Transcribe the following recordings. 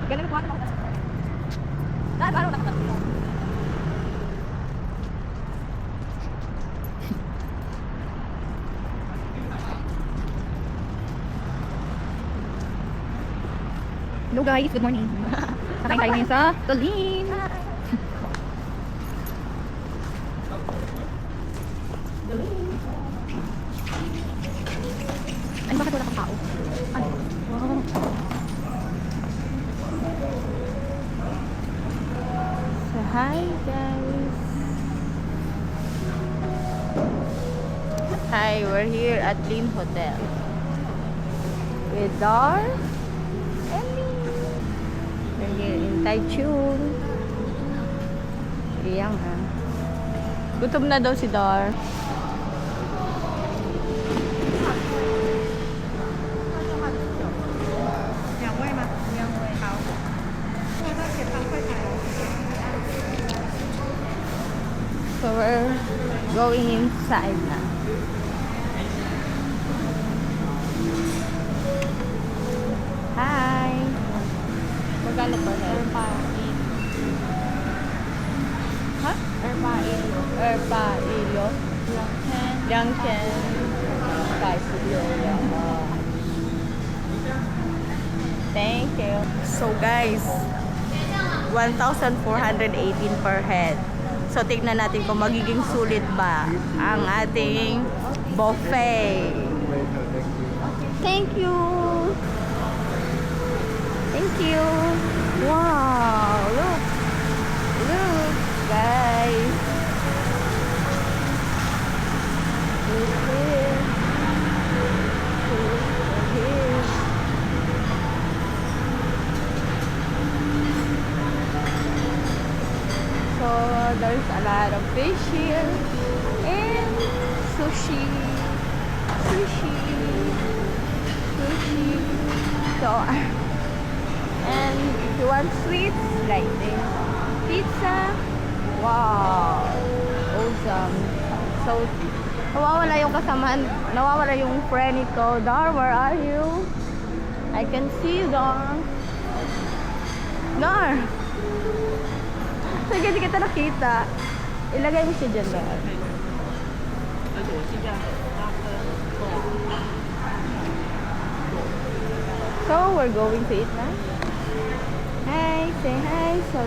Ganun ko ako. Dahil araw na ka. Hello guys, good morning. Nakain tayo ngayon sa Tolin. Ano bakit wala kang tao? Ano? Wow. So hi guys. Hi, we're here at Lin Hotel with Dar and me. We're here in Taichung. Iyang ha. Gutom na daw si Dar. So we're going inside na. Hi! Magkano per head? Ha? Erpa ilo. 2,000 Thank you. So guys, 1,418 per head. So tignan natin kung magiging sulit ba ang ating buffet. Thank you. Thank you. Wow, look. Look, guys. Look here. Look here. So there's a lot of fish here and sushi. So and if you want sweets like this, pizza, wow, awesome. So nawawala yung kasamaan, nawawala yung friend ko. Dar, where are you? I can see you, Dar. Dar. Sige, hindi kita nakita. Ilagay mo siya dyan, Dar. So, we're going to eat na. Hi, say hi. So,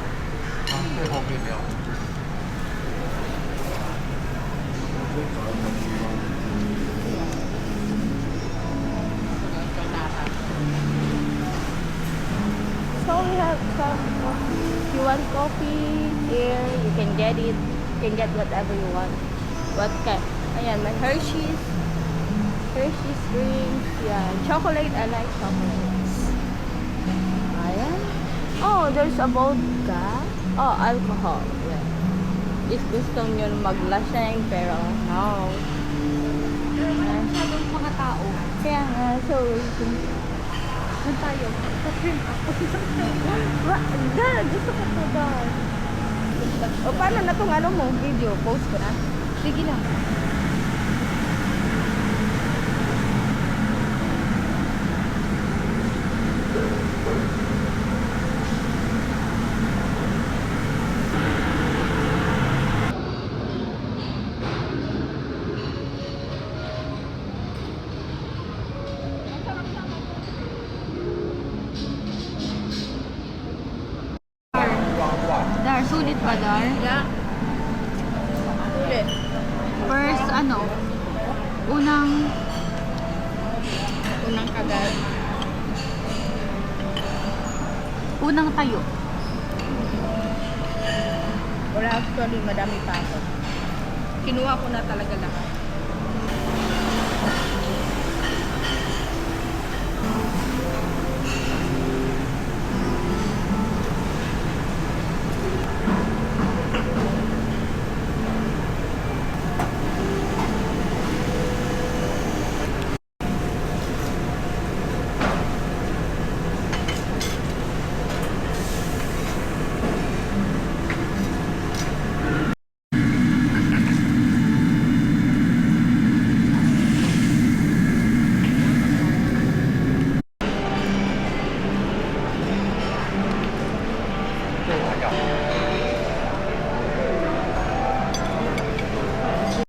we have some coffee. If you want coffee here, you can get it. You can get whatever you want. What kind? Ayan, may Hershey's drinks. Yeah, chocolate. I like chocolates. Ayan. Oh, there's a vodka. Oh, alcohol. Yeah. If gusto nyo maglaseng, pero no. Masyadong mga tao. Kaya nga, so Saan tayo? Patrim ako. gusto ko to doon. O paano na itong ano mo, video? Post ko na. Sige lang. Dar, sulit ba, Dar? Yeah. Ulit. First, ano? Unang Kagat. unang tayo. Wala actually, madami pa ako. Kinuha ko na talaga lahat.